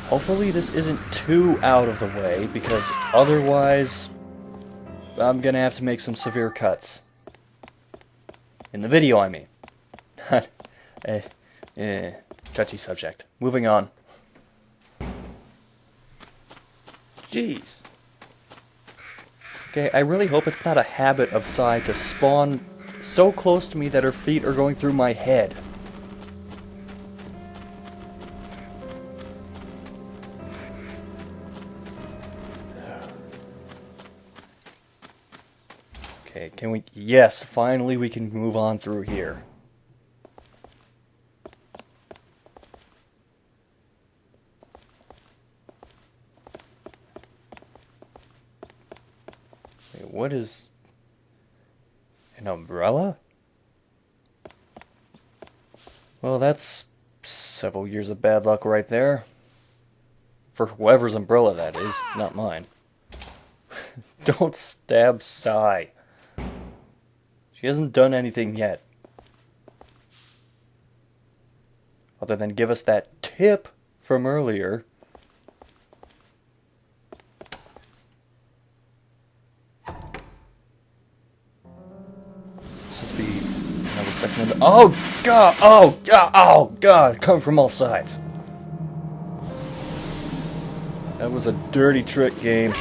Hopefully this isn't too out of the way, because otherwise I'm gonna have to make some severe cuts. In the video, I mean. eh, touchy subject. Moving on. Jeez. Okay, I really hope it's not a habit of Sai to spawn so close to me that her feet are going through my head. Okay, can we... Yes, finally we can move on through here. Wait, what is... An umbrella? Well, that's several years of bad luck right there. For whoever's umbrella that is, it's not mine. Don't stab Sai. She hasn't done anything yet. Other than give us that tip from earlier. This must be another second window. Oh god! Oh god! Oh god! Come from all sides. That was a dirty trick, game.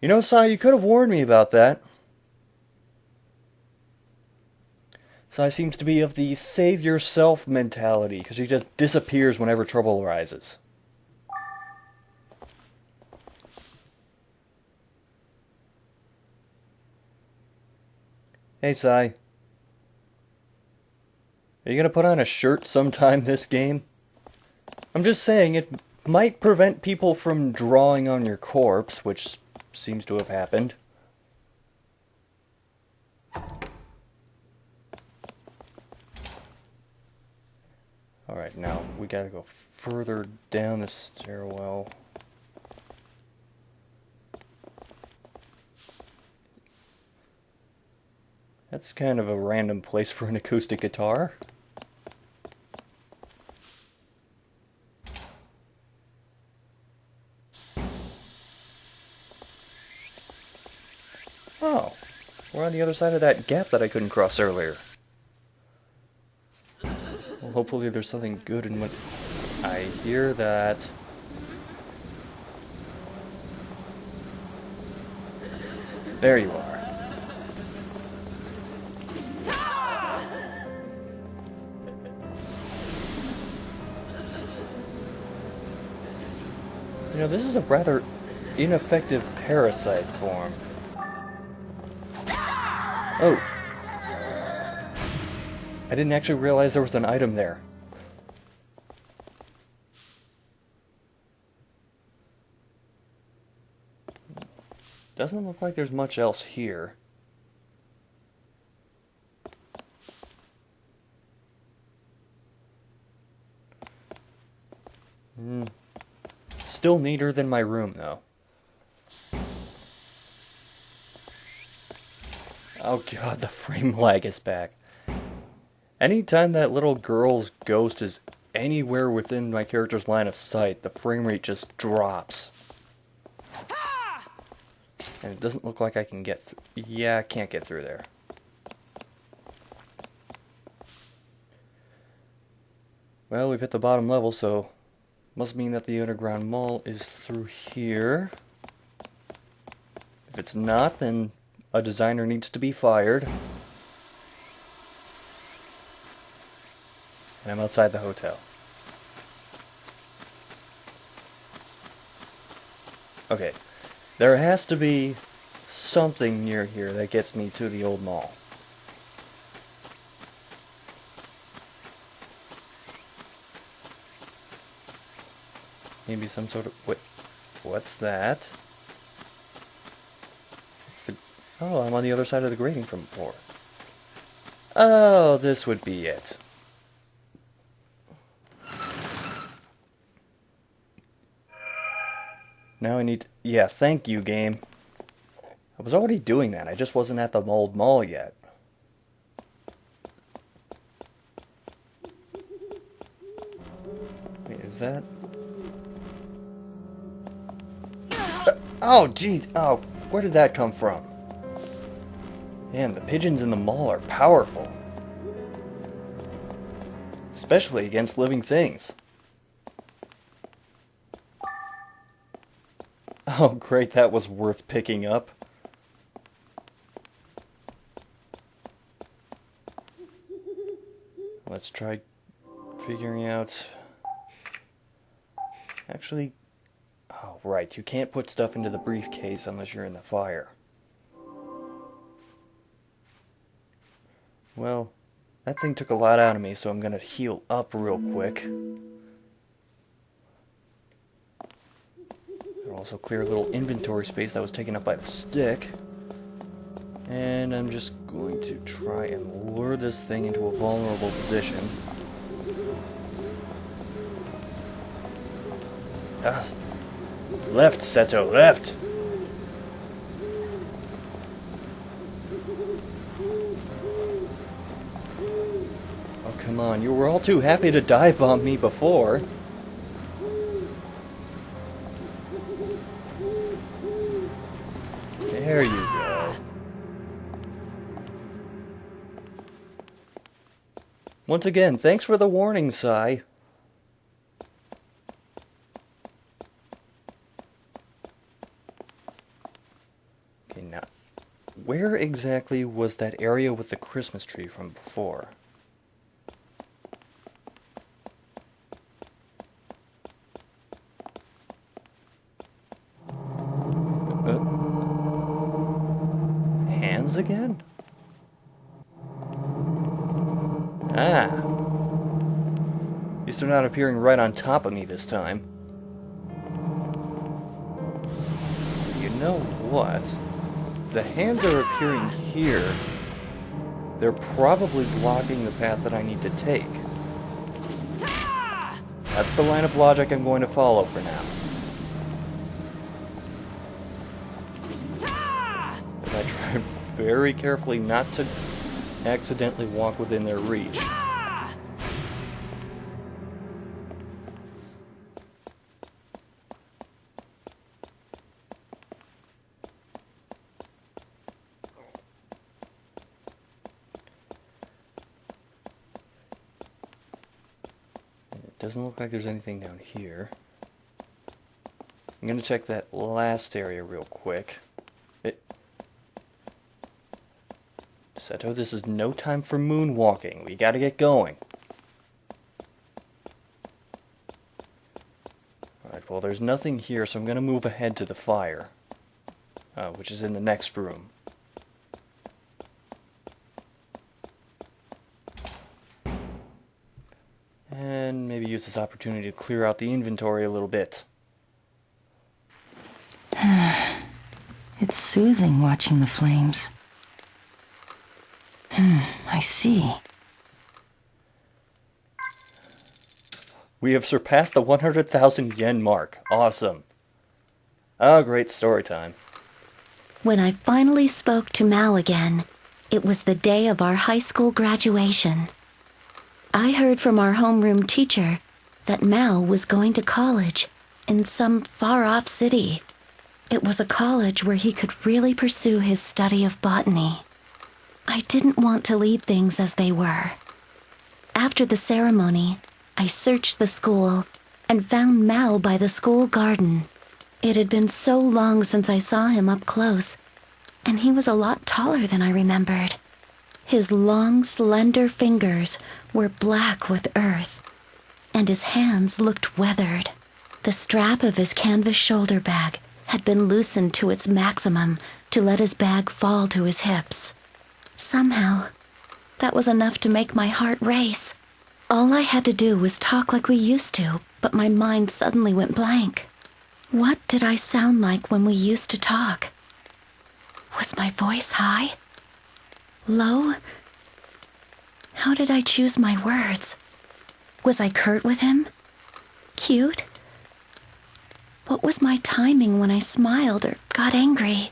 You know, Sai, you could have warned me about that. Sai seems to be of the save yourself mentality, because she just disappears whenever trouble arises. Hey, Sai. Are you gonna put on a shirt sometime this game? I'm just saying, it might prevent people from drawing on your corpse, which seems to have happened. Alright, now we gotta go further down the stairwell. That's kind of a random place for an acoustic guitar. Oh, we're on the other side of that gap that I couldn't cross earlier. Well, hopefully there's something good in what... I hear that. There you are. You know, this is a rather ineffective parasite form. Oh. I didn't actually realize there was an item there. Doesn't look like there's much else here. Still neater than my room, though. Oh god, the frame lag is back. Anytime that little girl's ghost is anywhere within my character's line of sight, the frame rate just drops. And it doesn't look like I can get through. Yeah, I can't get through there. Well, we've hit the bottom level, so must mean that the underground mall is through here. If it's not, then a designer needs to be fired. And I'm outside the hotel. Okay, there has to be something near here that gets me to the old mall. Maybe some sort of... what's that? Oh, I'm on the other side of the grating from before. Oh, this would be it. Now I need to... Yeah, thank you, game. I was already doing that, I just wasn't at the old mall yet. Wait, is that... Oh, geez! Oh, where did that come from? Damn, the pigeons in the mall are powerful. Especially against living things. Oh, great, that was worth picking up. Let's try figuring out... Actually... Oh, right, you can't put stuff into the briefcase unless you're in the fire. Well, that thing took a lot out of me, so I'm gonna heal up real quick. I'll also clear a little inventory space that was taken up by the stick. And I'm just going to try and lure this thing into a vulnerable position. Ah. Left, Seto, left! Oh, come on, you were all too happy to dive bomb me before. There you go. Once again, thanks for the warning, Sai. Okay, now, where exactly was that area with the Christmas tree from before? Hands again? Ah. At least they're not appearing right on top of me this time. You know what? The hands are appearing here. They're probably blocking the path that I need to take. That's the line of logic I'm going to follow for now. But I try very carefully not to accidentally walk within their reach. It doesn't look like there's anything down here. I'm gonna check that last area real quick. Seto, this is no time for moonwalking. We gotta get going. Alright, well there's nothing here, so I'm gonna move ahead to the fire. Which is in the next room. And maybe use this opportunity to clear out the inventory a little bit. It's soothing watching the flames. I see. We have surpassed the 100,000 yen mark. Awesome. Oh, great story time. When I finally spoke to Mao again, it was the day of our high school graduation. I heard from our homeroom teacher that Mao was going to college in some far-off city. It was a college where he could really pursue his study of botany. I didn't want to leave things as they were. After the ceremony, I searched the school and found Mao by the school garden. It had been so long since I saw him up close, and he was a lot taller than I remembered. His long, slender fingers were black with earth, and his hands looked weathered. The strap of his canvas shoulder bag had been loosened to its maximum to let his bag fall to his hips. Somehow, that was enough to make my heart race. All I had to do was talk like we used to, but my mind suddenly went blank. What did I sound like when we used to talk? Was my voice high? Low? How did I choose my words? Was I curt with him? Cute? What was my timing when I smiled or got angry?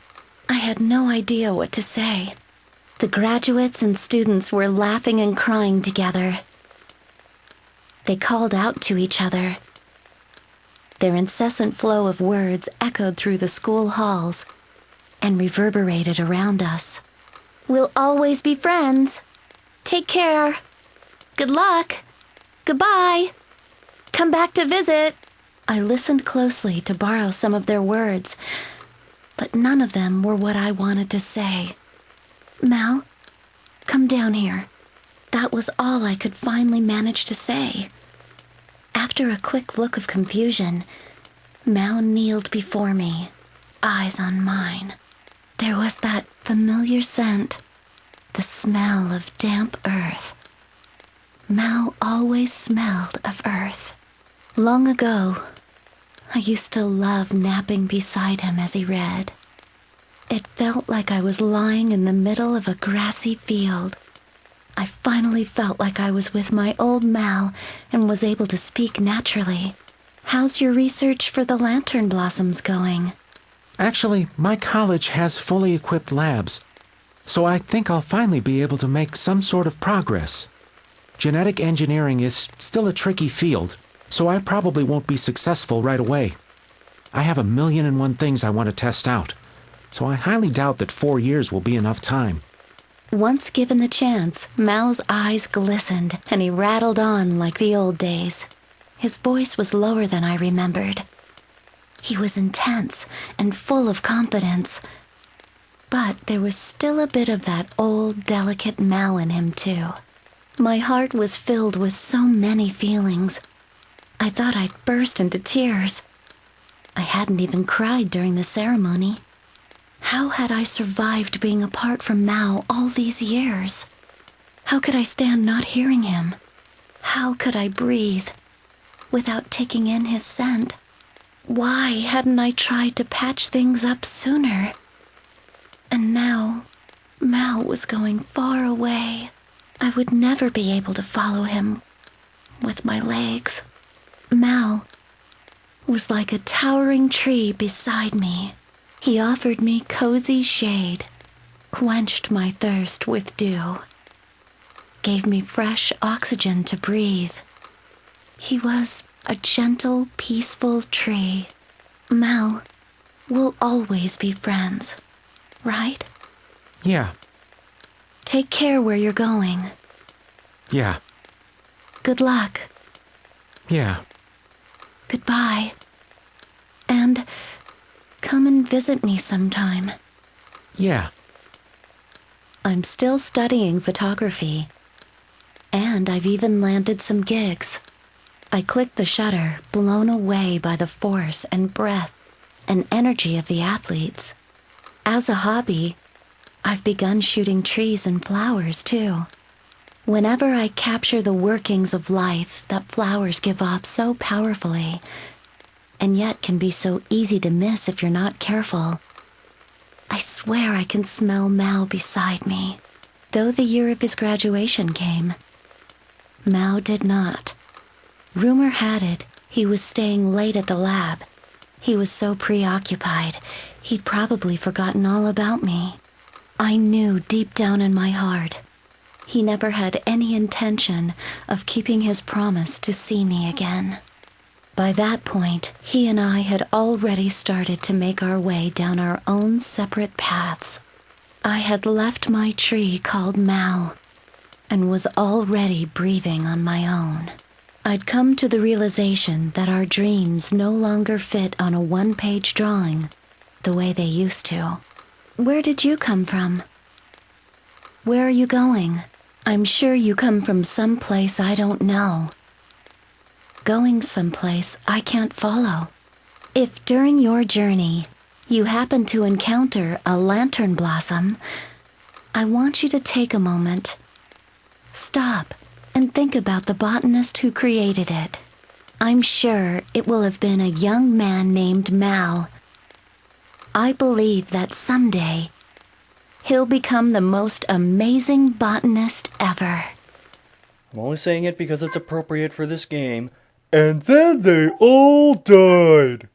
I had no idea what to say. The graduates and students were laughing and crying together. They called out to each other. Their incessant flow of words echoed through the school halls and reverberated around us. We'll always be friends. Take care. Good luck. Goodbye. Come back to visit. I listened closely to borrow some of their words, but none of them were what I wanted to say. Mal, come down here. That was all I could finally manage to say. After a quick look of confusion, Mal kneeled before me, eyes on mine. There was that familiar scent, the smell of damp earth. Mal always smelled of earth. Long ago, I used to love napping beside him as he read. It felt like I was lying in the middle of a grassy field. I finally felt like I was with my old Mal and was able to speak naturally. How's your research for the lantern blossoms going? Actually, my college has fully equipped labs, so I think I'll finally be able to make some sort of progress. Genetic engineering is still a tricky field, so I probably won't be successful right away. I have 1,000,001 things I want to test out, so I highly doubt that 4 years will be enough time. Once given the chance, Mal's eyes glistened and he rattled on like the old days. His voice was lower than I remembered. He was intense and full of confidence, but there was still a bit of that old, delicate Mal in him, too. My heart was filled with so many feelings. I thought I'd burst into tears. I hadn't even cried during the ceremony. How had I survived being apart from Mal all these years? How could I stand not hearing him? How could I breathe without taking in his scent? Why hadn't I tried to patch things up sooner? And now, Mal was going far away. I would never be able to follow him with my legs. Mal was like a towering tree beside me. He offered me cozy shade, quenched my thirst with dew, gave me fresh oxygen to breathe. He was a gentle, peaceful tree. Mal, we'll always be friends, right? Yeah, Take care where you're going. yeah, Good luck. yeah. Goodbye. And come and visit me sometime. Yeah. I'm still studying photography, and I've even landed some gigs. I clicked the shutter, blown away by the force and breath and energy of the athletes. As a hobby, I've begun shooting trees and flowers, too. Whenever I capture the workings of life that flowers give off so powerfully, and yet can be so easy to miss if you're not careful, I swear I can smell Mal beside me. Though the year of his graduation came, Mal did not. Rumor had it he was staying late at the lab. He was so preoccupied, he'd probably forgotten all about me. I knew deep down in my heart he never had any intention of keeping his promise to see me again. By that point, he and I had already started to make our way down our own separate paths. I had left my tree called Mal and was already breathing on my own. I'd come to the realization that our dreams no longer fit on a one-page drawing the way they used to. Where did you come from? Where are you going? I'm sure you come from some place I don't know. Going someplace I can't follow. If during your journey you happen to encounter a lantern blossom, I want you to take a moment. Stop and think about the botanist who created it. I'm sure it will have been a young man named Mal. I believe that someday he'll become the most amazing botanist ever. I'm only saying it because it's appropriate for this game. And then they all died.